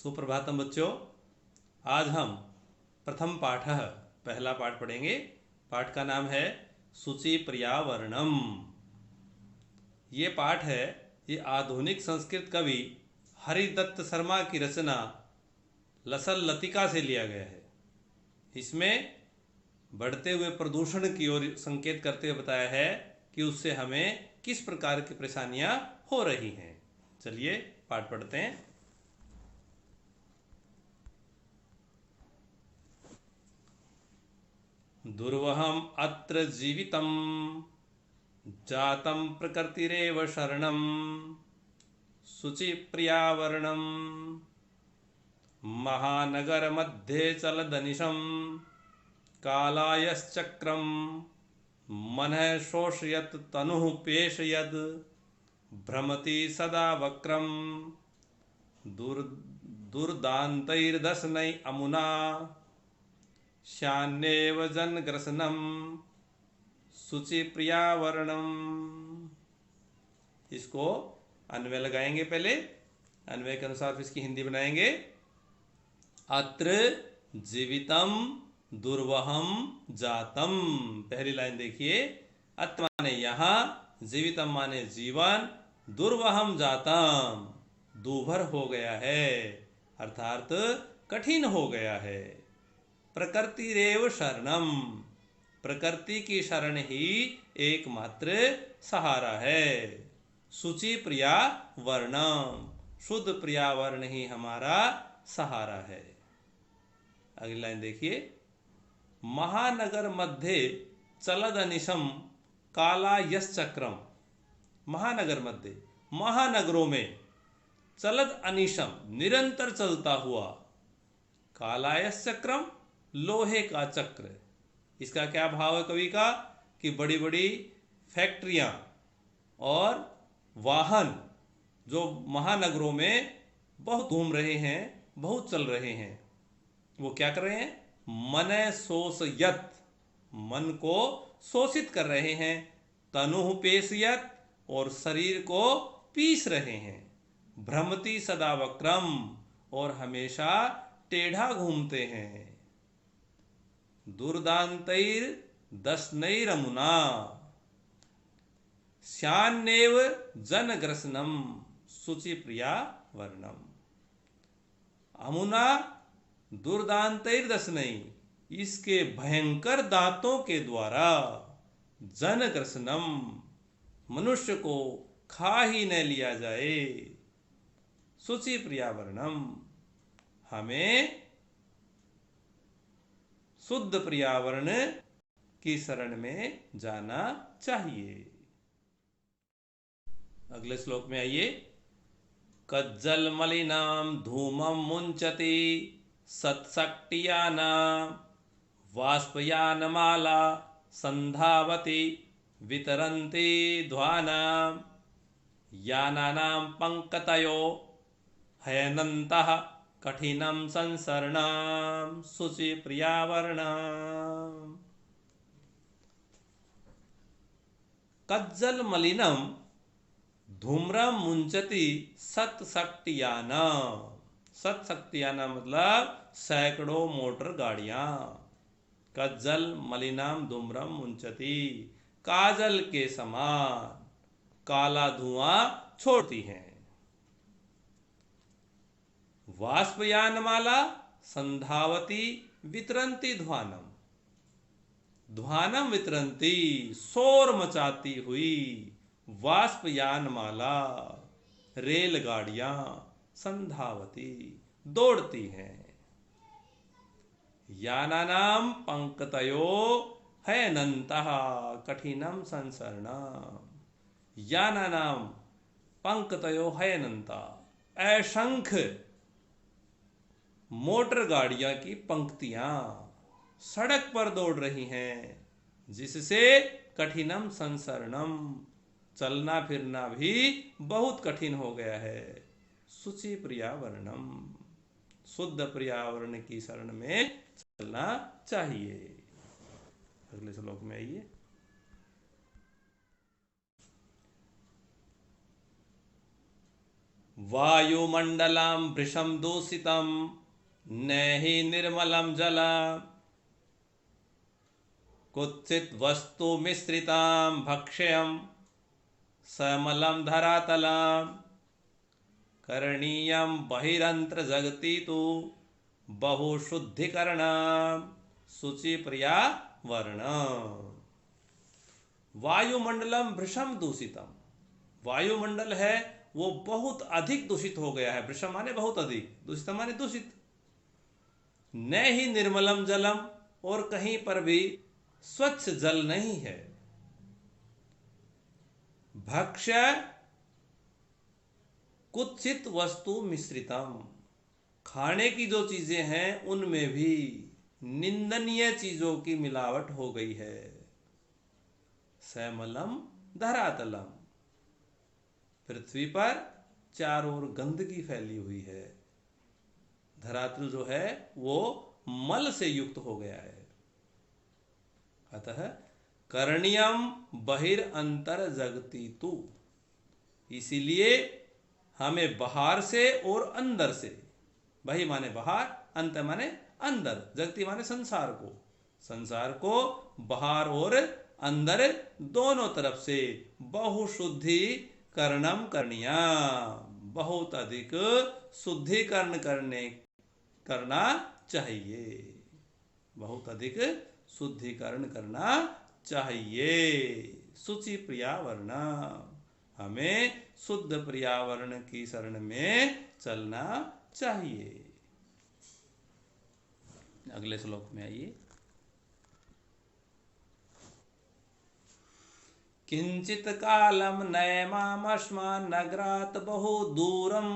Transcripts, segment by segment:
सुप्रभातम बच्चों। आज हम प्रथम पाठः पहला पाठ पढ़ेंगे। पाठ का नाम है शुचि पर्यावरणम। ये पाठ है, ये आधुनिक संस्कृत कवि हरिदत्त शर्मा की रचना लसल लतिका से लिया गया है। इसमें बढ़ते हुए प्रदूषण की ओर संकेत करते हुए बताया है कि उससे हमें किस प्रकार की परेशानियां हो रही हैं। चलिए पाठ पढ़ते हैं। दुर्वहम अत्र जीवितम जातं प्रकृतिरेव शरणं शुचि पर्यावरणं महानगर मध्ये चलदनिशं कालायश्चक्रं मनः शोषयत् तनुः पेशयद् भ्रमति सदा वक्रं दुर्दान्तैर्दशनै अमुना श्यान्येव जनग्रसनम शुचि पर्यावरणम। इसको अन्वय लगाएंगे। पहले अन्वय के अनुसार फिर इसकी हिंदी बनाएंगे। अत्र जीवितम दुर्वहम जातम। पहली लाइन देखिए। अत्र माने यहाँ, जीवितम माने जीवन, दुर्वहम जातम दूभर हो गया है, अर्थात कठिन हो गया है। प्रकृतिरेव शरणम, प्रकृति की शरण ही एकमात्र सहारा है। शुचि पर्यावरणम, शुद्ध पर्यावरण ही हमारा सहारा है। अगली लाइन देखिए। महानगर मध्य चलद अनिशम काला यश चक्रम। महानगर मध्य, महानगरों में चलद अनिशम निरंतर चलता हुआ, कालायस चक्रम लोहे का चक्र। इसका क्या भाव है कवि का कि बड़ी बड़ी फैक्ट्रियां और वाहन जो महानगरों में बहुत घूम रहे हैं, बहुत चल रहे हैं, वो क्या कर रहे हैं? मन शोषयत, मन को शोषित कर रहे हैं। तनुः पेशयत, और शरीर को पीस रहे हैं। भ्रमति सदा वक्रम, और हमेशा टेढ़ा घूमते हैं। दुर्दान्तैर दशनैरमुना श्यान्येव जनग्रसनम शुचि पर्यावरणम। अमुना दुर्दान्तैर दशनै, इसके भयंकर दांतों के द्वारा, जनग्रसनम मनुष्य को खा ही न लिया जाए। शुचि पर्यावरणम, हमें शुद्ध पर्यावरण की शरण में जाना चाहिए। अगले श्लोक में आइए। कज्जल मलिनाम धूमम मुंचति सत्शक्तियानाम वाष्पयानमाला संधावति वितरन्ति ध्वानाम यानानां पंकतयो हयनन्तः कठिनं संसरणाम शुचि पर्यावरणम। कज्जल मलिनम धूम्रम मुंचति सत्शक्तियाना। सत्शक्तियाना मतलब सैकड़ों मोटर गाड़ियां। कज्जल मलिनाम धूम्रम मुंचति, काजल के समान काला धुआं छोड़ती हैं। वाष्पयानमाला संधावती वितरन्ति ध्वानम, ध्वानम वितरन्ति शोर मचाती हुई वाष्पयानमाला रेलगाड़ियां संधावती दौड़ती हैं। यानानाम पंकतयो हयनन्तः कठिनं संसरणम्। यानानाम पंकतयो हयनन्ता, असंख्य मोटर गाड़ियां की पंक्तियां सड़क पर दौड़ रही हैं, जिससे कठिनम संसरणम, चलना फिरना भी बहुत कठिन हो गया है। शुचि पर्यावरणम, शुद्ध पर्यावरण की शरण में चलना चाहिए। अगले श्लोक में आइए। वायुमंडलम भृशम दूषितम नहि निर्मलम जलम कुत्सित वस्तु मिश्रिताम भक्ष्यम समलम धरातलम करणीयम बहिरंत्र जगति तु बहुशुद्धिकरण शुचि प्रिया वर्ण। वायुमंडलम भृशम दूषितम, वायुमंडल है वो बहुत अधिक दूषित हो गया है। भृशम माने बहुत अधिक, दूषितम माने दूषित। न ही निर्मलम जलम, और कहीं पर भी स्वच्छ जल नहीं है। भक्ष्य कुत्सित वस्तु मिश्रितम, खाने की जो चीजें हैं उनमें भी निंदनीय चीजों की मिलावट हो गई है। सैमलम धरातलम, पृथ्वी पर चारों ओर गंदगी फैली हुई है। धरातल जो है वो मल से युक्त हो गया है। अतः करणीयम बहिरंतर जगति तु, इसीलिए हमें बाहर से और अंदर से, बहि माने बाहर, अंत माने अंदर, जगति माने संसार को, संसार को बाहर और अंदर दोनों तरफ से बहुशुद्धिकरणम करणीया, बहुत अधिक शुद्धिकरण करना चाहिए, बहुत अधिक शुद्धिकरण करना चाहिए। शुचि पर्यावरण, हमें शुद्ध पर्यावरण की शरण में चलना चाहिए। अगले श्लोक में आइए। किंचित कालम नयमामस्मान् नगरात् बहु दूरम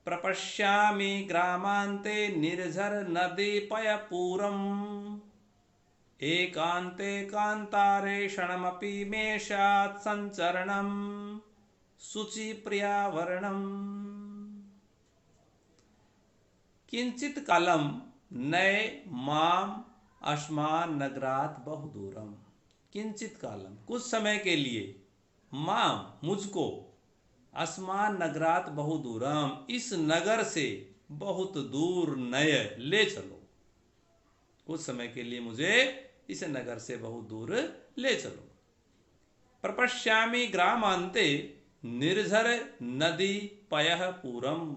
प्रपश्यामि ग्रामान्ते निर्झर नदी पयपूरम एकान्ते कान्तारे क्षणमपि मे स्यात् संचरणं शुचि पर्यावरणम्। किंचित कालम नए माम अस्मान् नगरात् बहु दूरम, किंचित कालम कुछ समय के लिए, माम मुझको, अस्मान् नगरात् बहु दूरम इस नगर से बहुत दूर नय ले चलो, कुछ समय के लिए मुझे इस नगर से बहुत दूर ले चलो। प्रपश्यामि ग्रामान्ते निर्झर नदी पयः पूरम,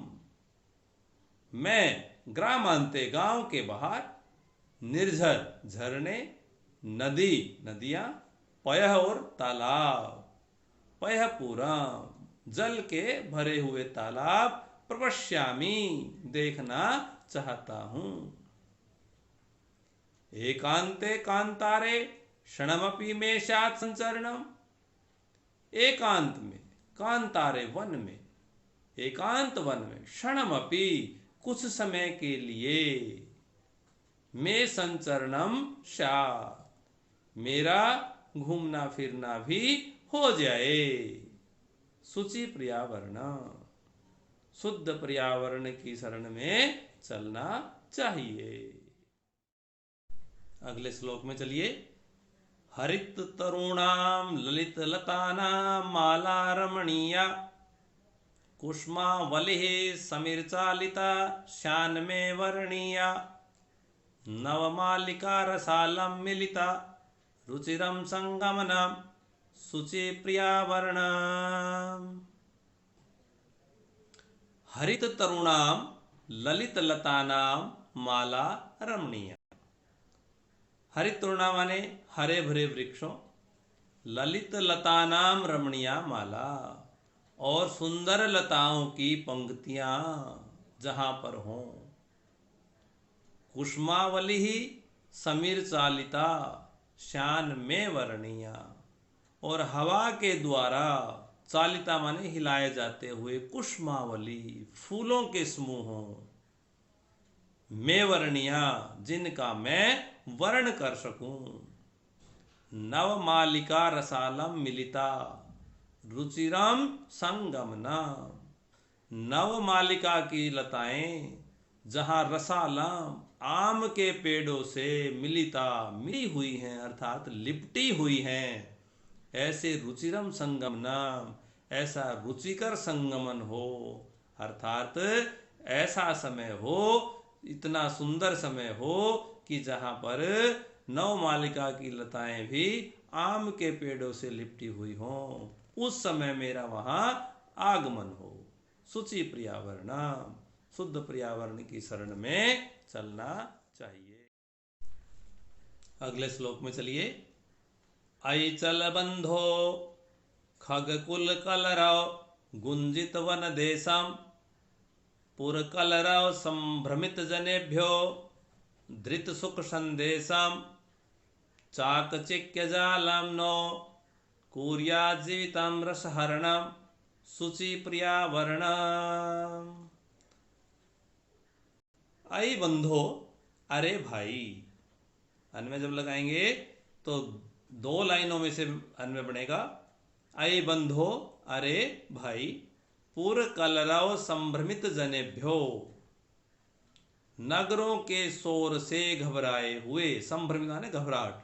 मैं ग्रामान्ते गांव के बाहर, निर्झर झरने, नदी नदियां, पयः और तालाब, पयः पूरम जल के भरे हुए तालाब, प्रपश्यामि देखना चाहता हूं। एकांते कांतारे क्षणमपि मे स्यात् संचरणम, एकांत में, कांतारे वन में, एकांत वन में, क्षणमपि कुछ समय के लिए, मे संचरणम स्यात् मेरा घूमना फिरना भी हो जाए। शुचि पर्यावरण, शुद्ध पर्यावरण की शरण में चलना चाहिए। अगले श्लोक में चलिए। हरित तरुणाम ललित लतानाम माला रमणीया कुष्मावलिः समीरचालिता श्यानमे वर्णीया नवमालिका रसालं मिलिता रुचिरं संगमनम शुचि पर्यावरणम्। हरित तरुणाम ललित लतानाम माला रमणीया, हरित तरुणा माने हरे भरे वृक्षों, ललित लतानाम रमणीया माला और सुंदर लताओं की पंक्तियां जहां पर हों, कुष्मावली ही समीर चालिता श्यान में वर्णीया, और हवा के द्वारा, चालिता माने हिलाए जाते हुए, कुष्मावली फूलों के समूहों, में वर्णिया जिनका मैं वर्ण कर सकूं। नवमालिका रसालम मिलिता रुचिरम संगमना, नवमालिका की लताएं जहां रसालम आम के पेड़ों से मिलिता मिली हुई हैं, अर्थात लिपटी हुई हैं, ऐसे रुचिरम संगमना ऐसा रुचिकर संगमन हो, अर्थात ऐसा समय हो, इतना सुंदर समय हो कि जहाँ पर नवमालिका की लताएं भी आम के पेड़ों से लिपटी हुई हों, उस समय मेरा वहाँ आगमन हो। शुचि पर्यावरण, शुद्ध पर्यावरण की शरण में चलना चाहिए। अगले श्लोक में चलिए। अचल बंधो खगकुल कलरव गुंजित वन देशम पुर कलरव संभ्रमित जनेभ्यो धृत सुख संदेशम चाकचिक्य जालम नो कुर्या जीवितम रसहरणम शुचि पर्यावरणम। आई बंधो, अरे भाई, अन्वय जब लगाएंगे तो दो लाइनों में से अन्वय बनेगा। आई बंधो, अरे भाई, पुर कलरव संभ्रमित जनेभ्यो, नगरों के शोर से घबराए हुए, संभ्रमित माने घबराहट,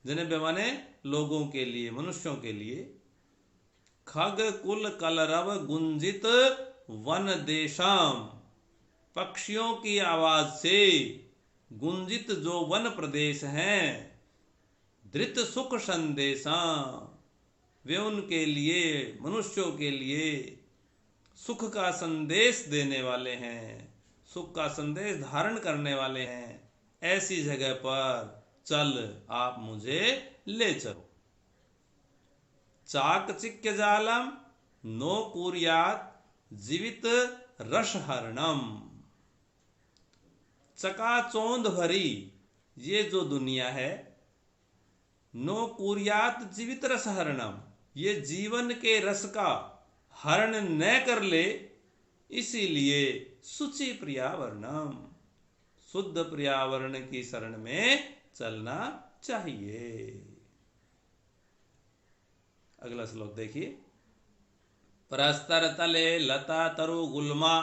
जनेभ्य माने लोगों के लिए, मनुष्यों के लिए, खग कुल कलरव गुंजित वन देशम, पक्षियों की आवाज से गुंजित जो वन प्रदेश हैं, धृत सुख संदेशा, वे उनके लिए, मनुष्यों के लिए सुख का संदेश देने वाले हैं, सुख का संदेश धारण करने वाले हैं। ऐसी जगह पर चल, आप मुझे ले चलो। चाकचिक्य जालम नो कुर्यात जीवित रसहरणम, चकाचौंध भरी ये जो दुनिया है, नो कुर्यात जीवित रसहरणम, ये जीवन के रस का हरण न कर ले, इसीलिए शुचि पर्यावरणम, शुद्ध पर्यावरण की शरण में चलना चाहिए। अगला श्लोक देखिए। परस्तर तले लता तरु गुल्मा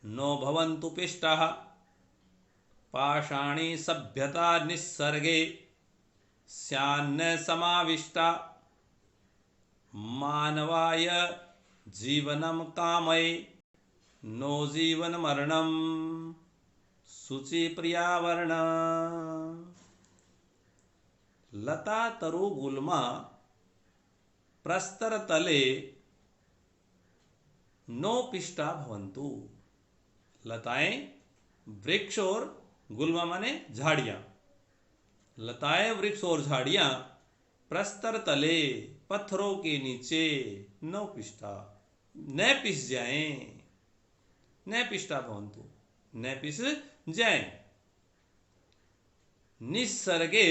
नो भवन्तु पिष्टः पाषाणी सभ्यता निस्सर्गे स्यान्न समाविष्टा मानवाय जीवनम कामये नो जीवन मरणम शुचि पर्यावरण। लता तरु गुल्मा प्रस्तर तले नो पिष्टा भवन्तु, लताएं, वृक्ष और गुल्मा माने झाड़ियां, लताएं, वृक्ष और झाड़ियां प्रस्तर तले, पत्थरों के नीचे, न पिष्टा, न पिस जाएं, न पिष्टा भवन्तु, न पिस जाएं। निस्सर्गे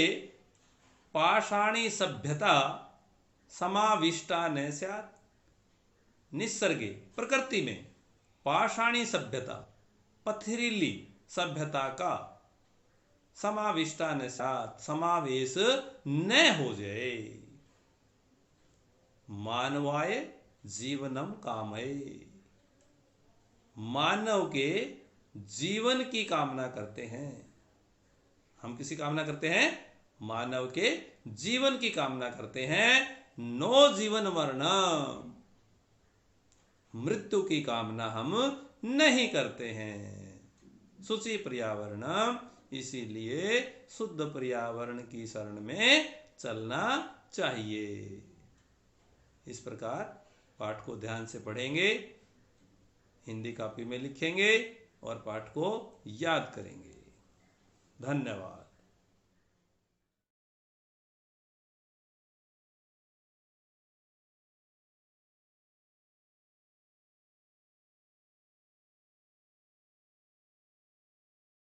पाषाणी सभ्यता समाविष्टा न स्यात्, निस्सर्गे प्रकृति में पाषाणी सभ्यता, पथरीली सभ्यता का समाविष्टा न स्यात्, समावेश न हो जाए। मानवाय जीवनम कामये, मानव के जीवन की कामना करते हैं। हम किसी कामना करते हैं? मानव के जीवन की कामना करते हैं। नो जीवन मरण, मृत्यु की कामना हम नहीं करते हैं। शुचि पर्यावरण, इसीलिए शुद्ध पर्यावरण की शरण में चलना चाहिए। इस प्रकार पाठ को ध्यान से पढ़ेंगे, हिंदी कॉपी में लिखेंगे और पाठ को याद करेंगे। धन्यवाद।